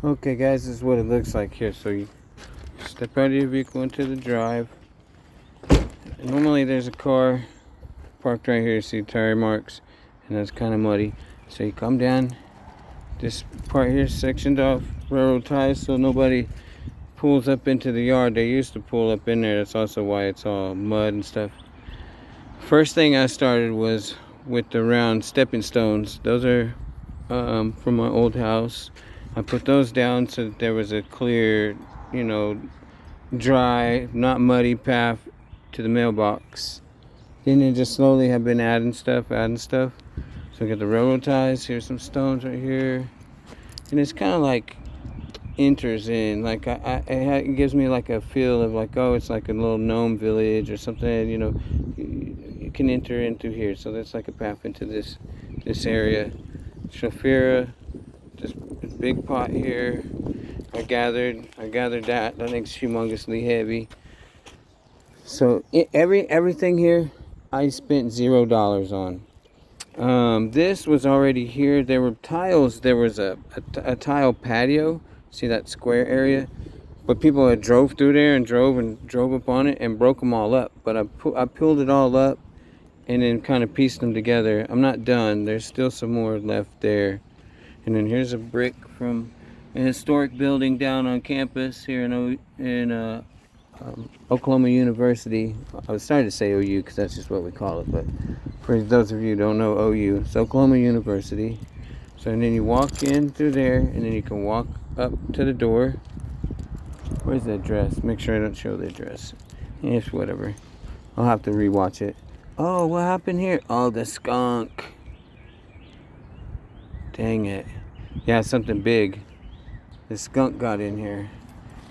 Okay guys, this is what it looks like here. So you step out of your vehicle into the drive. And normally there's a car parked right here. You see tire marks, and that's kind of muddy. So you come down. This part here is sectioned off railroad ties so nobody pulls up into the yard. They used to pull up in there. That's also why it's all mud and stuff. First thing I started was with the round stepping stones. Those are from my old house. I put those down so that there was a clear, dry, not muddy path to the mailbox. Then I just slowly have been adding stuff. So I got the railroad ties. Here's some stones right here. And it's kind of like enters in. Like it gives me like a feel of like, oh, it's like a little gnome village or something. You can enter into here. So that's like a path into this area. Shafira, this big pot here. I gathered that. That thing's humongously heavy. So everything here, I spent $0 on. This was already here. There were tiles. There was a tile patio. See that square area? But people had drove through there and drove up on it and broke them all up. But I peeled it all up and then kind of pieced them together. I'm not done. There's still some more left there. And then here's a brick from a historic building down on campus here in Oklahoma University. I was starting to say OU because that's just what we call it, but for those of you who don't know OU, it's Oklahoma University. So and then you walk in through there, and then you can walk up to the door. Where's the address? Make sure I don't show the address. It's whatever. I'll have to rewatch it. Oh, what happened here? Oh, the skunk. Dang it. Yeah, something big. The skunk got in here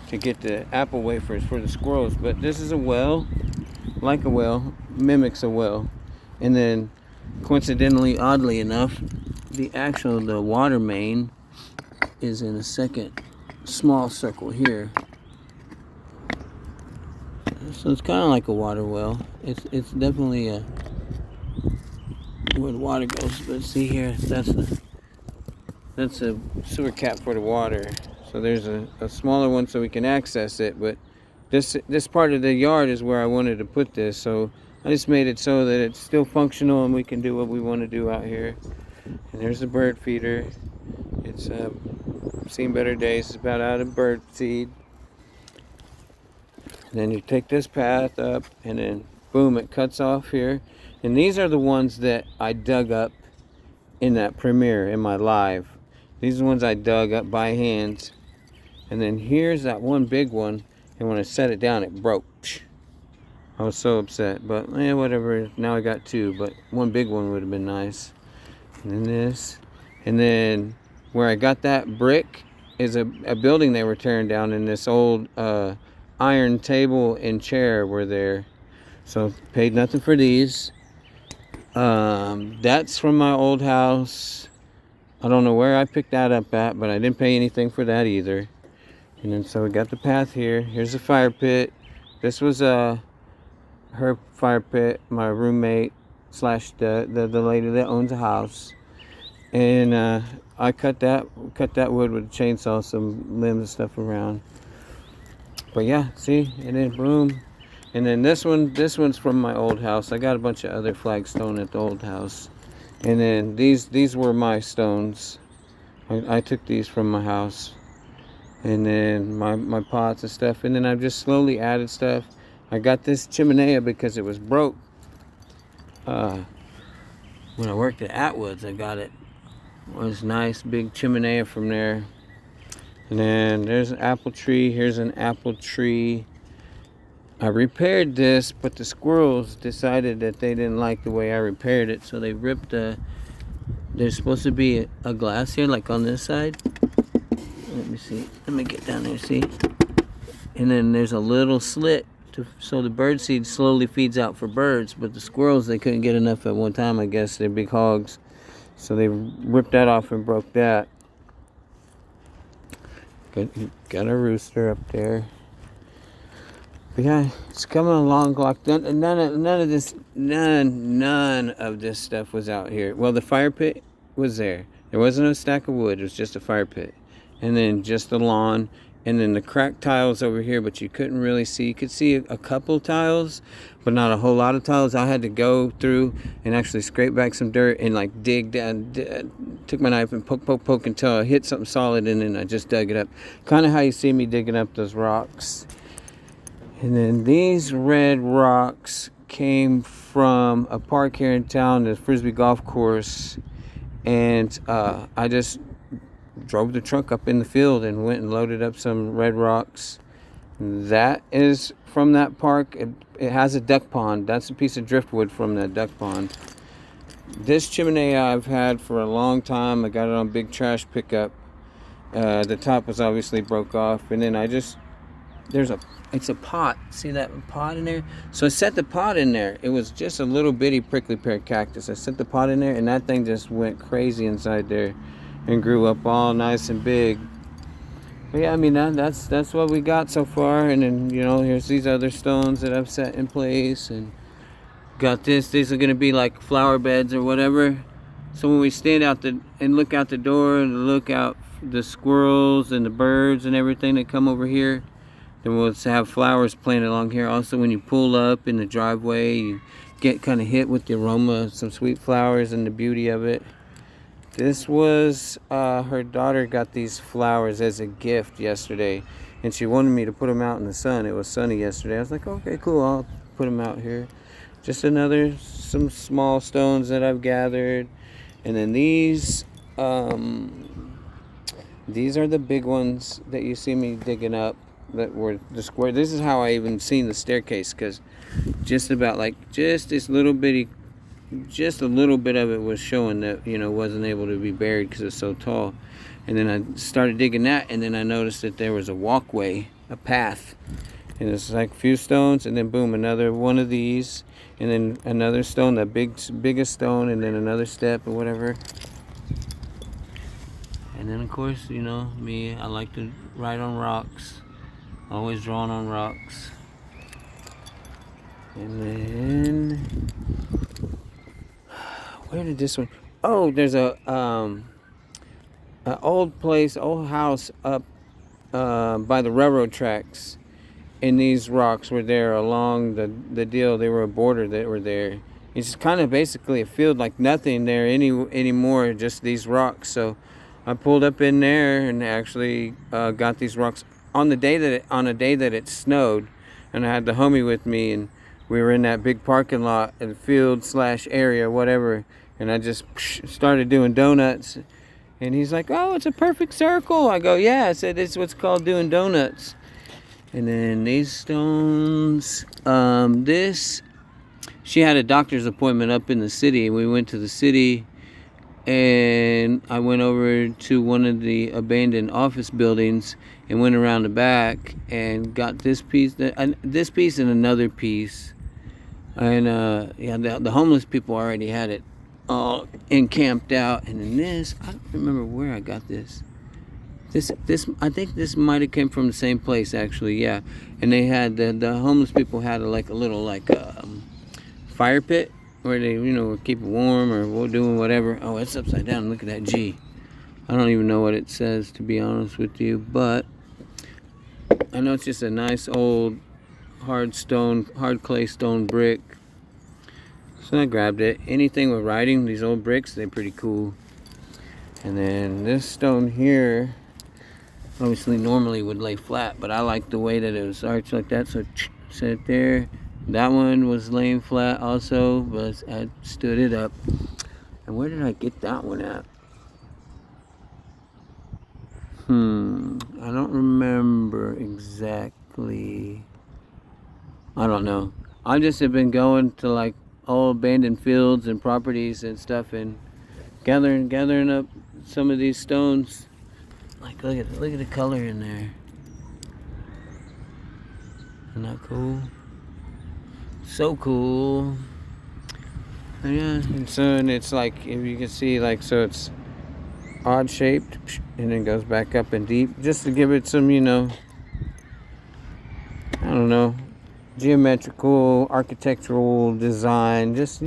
to get the apple wafers for the squirrels. But this is a well, like a well, mimics a well. And then, coincidentally, oddly enough, the water main is in a second small circle here. So it's kind of like a water well. It's definitely where the water goes. But see here, that's a sewer cap for the water. So there's a smaller one so we can access it. But this part of the yard is where I wanted to put this. So I just made it so that it's still functional and we can do what we want to do out here. And there's the bird feeder. It's seen better days. It's about out of bird seed. And then you take this path up and then boom, it cuts off here. And these are the ones that I dug up in that premiere in my live. These are the ones I dug up by hand. And then here's that one big one. And when I set it down, it broke. I was so upset. But whatever. Now I got two. But one big one would have been nice. And then this. And then where I got that brick is a building they were tearing down. And this old iron table and chair were there. So paid nothing for these. That's from my old house. I don't know where I picked that up at, but I didn't pay anything for that either. And then so we got the path here. Here's the fire pit. This was her fire pit, my roommate / the lady that owns the house. And I cut that wood with a chainsaw, some limbs and stuff around. But yeah, see, and then boom. And then this one's from my old house. I got a bunch of other flagstone at the old house. And then these were my stones. I took these from my house. And then my pots and stuff. And then I've just slowly added stuff. I got this chimenea because it was broke. When I worked at Atwoods, I got it. It was nice big chimenea from there. And then there's an apple tree. Here's an apple tree. I repaired this, but the squirrels decided that they didn't like the way I repaired it, so they ripped there's supposed to be a glass here, like on this side. Let me see. Let me get down there, see? And then there's a little slit, so the bird seed slowly feeds out for birds, but the squirrels, they couldn't get enough at one time, I guess. They're big hogs. So they ripped that off and broke that. Got a rooster up there. But yeah, it's coming along like none of this stuff was out here. Well, the fire pit was there. There wasn't a stack of wood. It was just a fire pit. and then just the lawn, and then the cracked tiles over here, but you couldn't really see. You could see a couple tiles, but not a whole lot of tiles. I had to go through and actually scrape back some dirt and like dig down, took my knife and poke until I hit something solid, and then I just dug it up. Kind of how you see me digging up those rocks. And then these red rocks came from a park here in town, the Frisbee Golf Course, and I just drove the truck up in the field and went and loaded up some red rocks. That is from that park. It has a duck pond. That's a piece of driftwood from that duck pond. This chimney I've had for a long time. I got it on big trash pickup. The top was obviously broke off, and then it's a pot. See that pot in there? So I set the pot in there. It was just a little bitty prickly pear cactus. I set the pot in there, and that thing just went crazy inside there and grew up all nice and big. But yeah, I mean, that's what we got so far. And then, here's these other stones that I've set in place, and got this. These are going to be like flower beds or whatever. So when we stand out and look out the door and look out the squirrels and the birds and everything that come over here, then we'll have flowers planted along here. Also, when you pull up in the driveway, you get kind of hit with the aroma of some sweet flowers and the beauty of it. This was, her daughter got these flowers as a gift yesterday, and she wanted me to put them out in the sun. It was sunny yesterday. I was like, okay, cool, I'll put them out here. Just some small stones that I've gathered. And then these are the big ones that you see me digging up that were the square. This is how I even seen the staircase, because just a little bit of it was showing that, wasn't able to be buried because it's so tall. And then I started digging that, and then I noticed that there was a walkway, a path. And it's like a few stones, and then boom, another one of these, and then another stone, that biggest stone, and then another step or whatever. And then, of course, me, I like to write on rocks. Always drawing on rocks. And then, where did this one? Oh, there's a old house up by the railroad tracks. And these rocks were there along the deal. They were a border that were there. It's kind of basically a field, like nothing there anymore, just these rocks. So I pulled up in there and actually got these rocks on a day that it snowed, and I had the homie with me, and we were in that big parking lot and field / area, whatever, and I just started doing donuts, and he's like, "Oh, it's a perfect circle." I go, "Yeah," I said, "This is what's called doing donuts." And then these stones, she had a doctor's appointment up in the city. We went to the city, and I went over to one of the abandoned office buildings and went around the back and got this piece and another piece. And the homeless people already had it all encamped out. And then this, I don't remember where I got this. This I think this might have came from the same place, actually. Yeah. And they had the homeless people had a little fire pit where they would keep it warm or doing whatever. Oh, it's upside down. Look at that G. I don't even know what it says, to be honest with you, but I know it's just a nice old hard clay stone brick. So I grabbed it. Anything with writing, these old bricks, they're pretty cool. And then this stone here, obviously normally would lay flat, but I like the way that it was arched like that, so set it there. That one was laying flat also, but I stood it up. And where did I get that one at? I don't remember exactly. I don't know. I just have been going to old abandoned fields and properties and stuff, and gathering up some of these stones. Look at the color in there. Isn't that cool? So cool. And yeah, and it's like, if you can see, so it's odd shaped, and then goes back up and deep, just to give it some, I don't know, geometrical, architectural design. Just,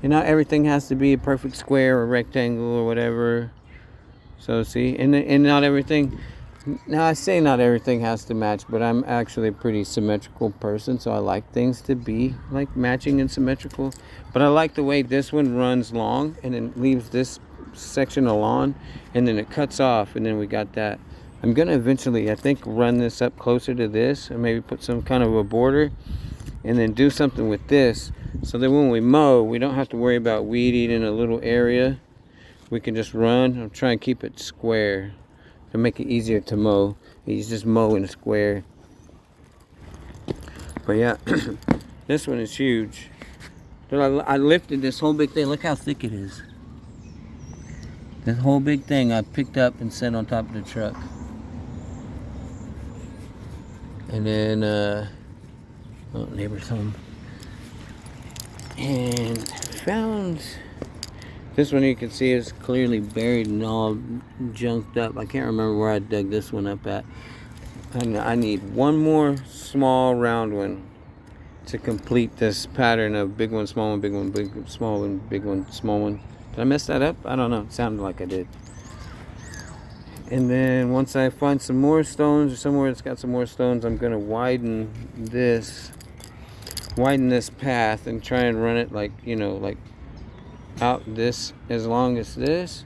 everything has to be a perfect square or rectangle or whatever. So see, and not everything. Now I say not everything has to match, but I'm actually a pretty symmetrical person, so I like things to be like matching and symmetrical. But I like the way this one runs long and then leaves this section of lawn, and then it cuts off, and then we got that. I'm gonna eventually, I think, run this up closer to this, and maybe put some kind of a border, and then do something with this, so that when we mow, we don't have to worry about weed eating a little area. We can just run. I'm trying to keep it square to make it easier to mow. You just mow in a square. But yeah, this one is huge. I lifted this whole big thing. Look how thick it is. This whole big thing I picked up and set on top of the truck. And then, oh, neighbor's home. And found this one. You can see is clearly buried and all junked up. I can't remember where I dug this one up at. I need one more small round one to complete this pattern of big one, small one, big one, big small one, big one, small one. Did I mess that up? I don't know. It sounded like I did. And then once I find some more stones, or somewhere that's got some more stones, I'm gonna widen this path and try and run it like, you know, like out this as long as this,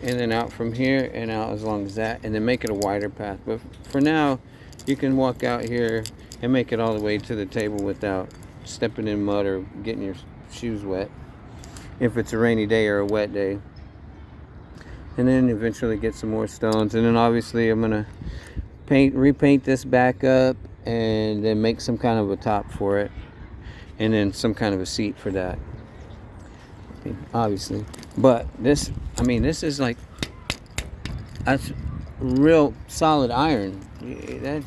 and then out from here and out as long as that, and then make it a wider path. But for now, you can walk out here and make it all the way to the table without stepping in mud or getting your shoes wet if it's a rainy day or a wet day. And then eventually get some more stones, and then obviously I'm gonna repaint this back up, and then make some kind of a top for it, and then some kind of a seat for that, obviously. But this, I mean, this is like, that's real solid iron.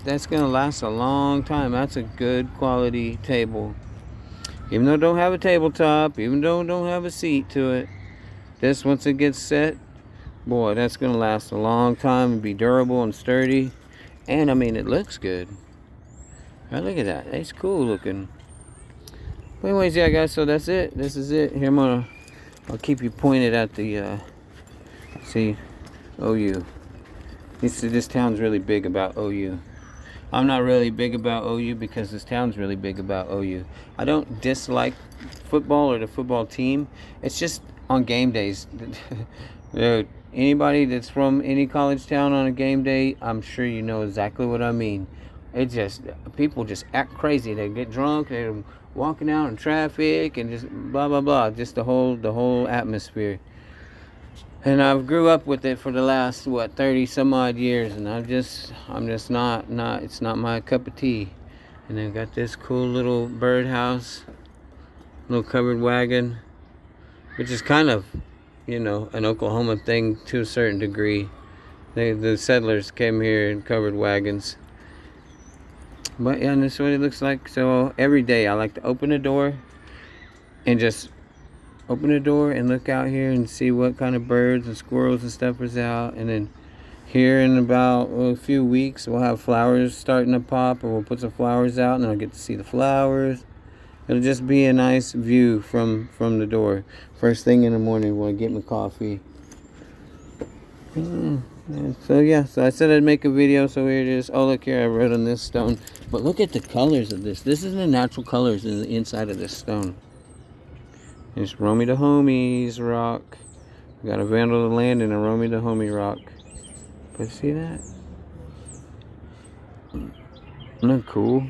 That's gonna last a long time. That's a good quality table, even though it don't have a tabletop, even though it don't have a seat to it. This, once it gets set, boy, that's gonna last a long time and be durable and sturdy. And I mean, it looks good. Right, look at that. It's cool looking. But anyways, yeah, guys, so that's it. This is it. Here, I'll keep you pointed at the see, OU. This town's really big about OU. I'm not really big about OU because this town's really big about OU. I don't dislike football or the football team. It's just on game days. Anybody that's from any college town on a game day, I'm sure you know exactly what I mean. It just, people just act crazy. They get drunk, they're walking out in traffic, and just blah blah blah. Just the whole atmosphere. And I've grew up with it for the last 30 some odd years, and I'm just not it's not my cup of tea. And then got this cool little birdhouse, little covered wagon, which is kind of, you know, an Oklahoma thing to a certain degree. The settlers came here in covered wagons. But yeah, and that's what it looks like. So every day I like to open the door and just open the door and look out here and see what kind of birds and squirrels and stuff is out. And then here in about a few weeks, we'll have flowers starting to pop, or we'll put some flowers out, and I'll get to see the flowers. It'll just be a nice view from the door. First thing in the morning when I get my coffee. So yeah, so I said I'd make a video, so here it is. Oh, look here, I wrote on this stone. But look at the colors of this. This is the natural colors in the inside of this stone. It's Romy the Homies rock. We got a Vandal the Land and a Romy the Homie rock. But see that? Isn't that cool?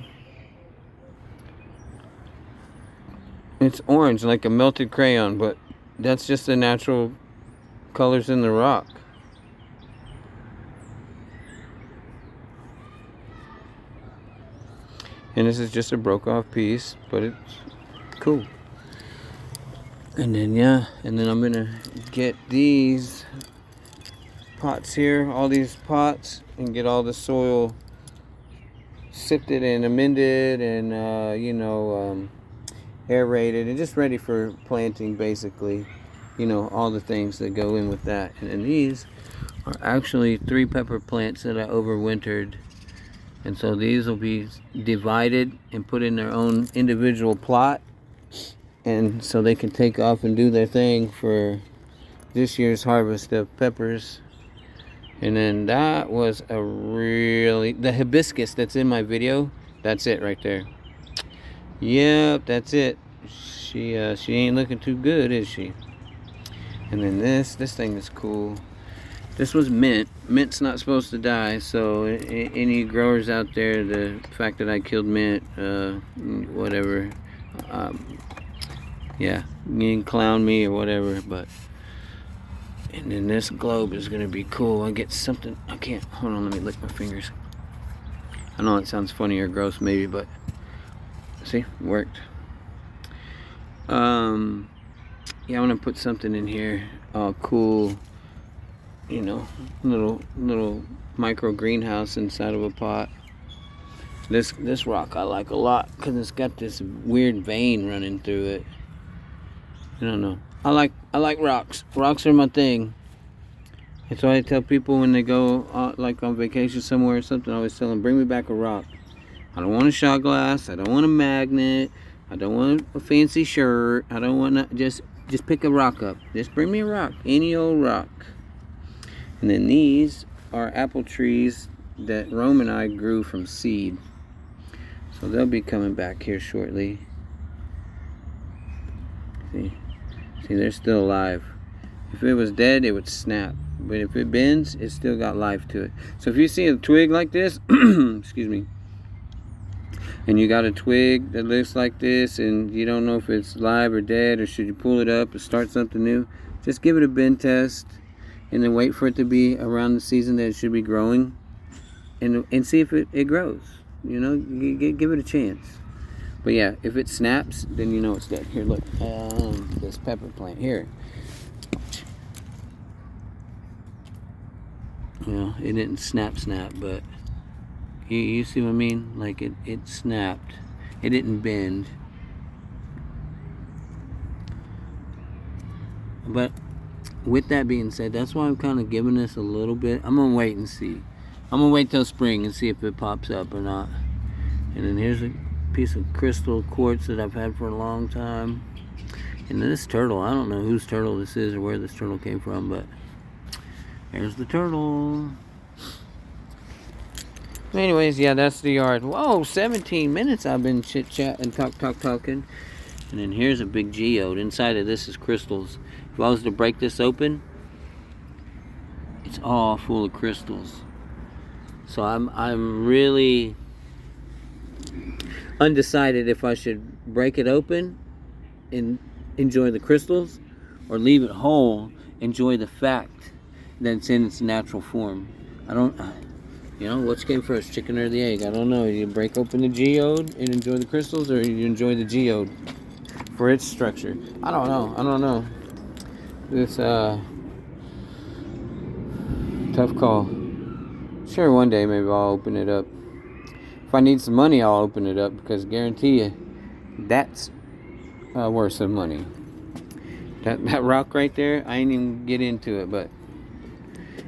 It's orange, like a melted crayon, but that's just the natural colors in the rock. And this is just a broke off piece, but it's cool. And then yeah, and then I'm gonna get these pots here, all these pots, and get all the soil sifted and amended and aerated and just ready for planting, basically. You know, all the things that go in with that. And then these are actually 3 pepper plants that I overwintered. And so these will be divided and put in their own individual plot. And so they can take off and do their thing for this year's harvest of peppers. And then that was a really, the hibiscus that's in my video, that's it right there. Yep, that's it. She ain't looking too good, is she? And then this thing is cool. This was mint. Mint's not supposed to die, so any growers out there, the fact that I killed mint, whatever, yeah, you can clown me or whatever, but. And then this globe is gonna be cool. I get something. I can't. Hold on. Let me lick my fingers. I know it sounds funny or gross, maybe, but see, it worked. Yeah, I want to put something in here. Cool. You know, little micro greenhouse inside of a pot. This rock I like a lot because it's got this weird vein running through it. I don't know. I like rocks. Rocks are my thing. That's why I tell people when they go like on vacation somewhere or something. I always tell them, bring me back a rock. I don't want a shot glass. I don't want a magnet. I don't want a fancy shirt. I don't want to just pick a rock up. Just bring me a rock, any old rock. And then these are apple trees that Rome and I grew from seed. So they'll be coming back here shortly. See, they're still alive. If it was dead, it would snap. But if it bends, it's still got life to it. So if you see a twig like this, excuse me, and you got a twig that looks like this, and you don't know if it's live or dead, or should you pull it up and start something new, just give it a bend test, and then wait for it to be around the season that it should be growing, and see if it grows. You know, give it a chance. But yeah, if it snaps, then you know it's dead. Here, look, this pepper plant here. You know, it didn't snap, but you see what I mean? Like it snapped. It didn't bend. But with that being said, that's why I'm kind of giving this a little bit. I'm gonna wait and see. I'm gonna wait till spring and see if it pops up or not. And then here's a piece of crystal quartz that I've had for a long time. And this turtle, I don't know whose turtle this is or where this turtle came from, but there's the turtle. Anyways, yeah, that's the yard. Whoa, 17 minutes I've been chit-chatting, talking. And then here's a big geode. Inside of this is crystals. If I was to break this open, it's all full of crystals. So I'm really undecided if I should break it open and enjoy the crystals, or leave it whole, enjoy the fact that it's in its natural form. I don't, you know, what came first, chicken or the egg? I don't know. You break open the geode and enjoy the crystals, or you enjoy the geode for its structure? I don't know. This tough call. Sure, one day maybe I'll open it up. If I need some money, I'll open it up, because guarantee you, that's worth some money. That rock right there, I ain't even get into it, but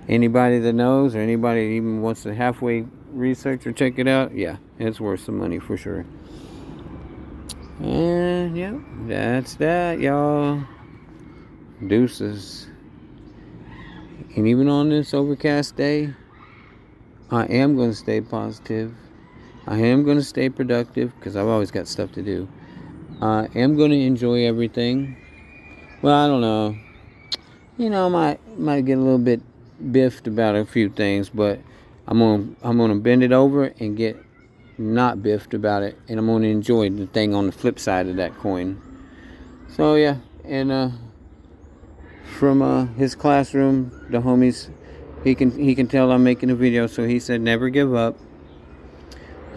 anybody that knows, or anybody that even wants to halfway research or check it out, yeah, it's worth some money for sure. And yeah, that's that, y'all. Deuces. And even on this overcast day, I am going to stay positive. I am going to stay productive, because I've always got stuff to do. I am going to enjoy everything. Well, I don't know. You know, I might get a little bit biffed about a few things, but I'm gonna bend it over and get not biffed about it, and I'm gonna enjoy the thing on the flip side of that coin. So yeah, and from his classroom, the homies, he can tell I'm making a video, so he said never give up.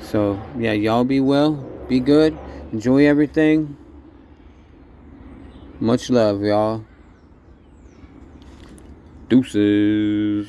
So yeah, y'all be well, be good, enjoy everything. Much love, y'all. Deuces.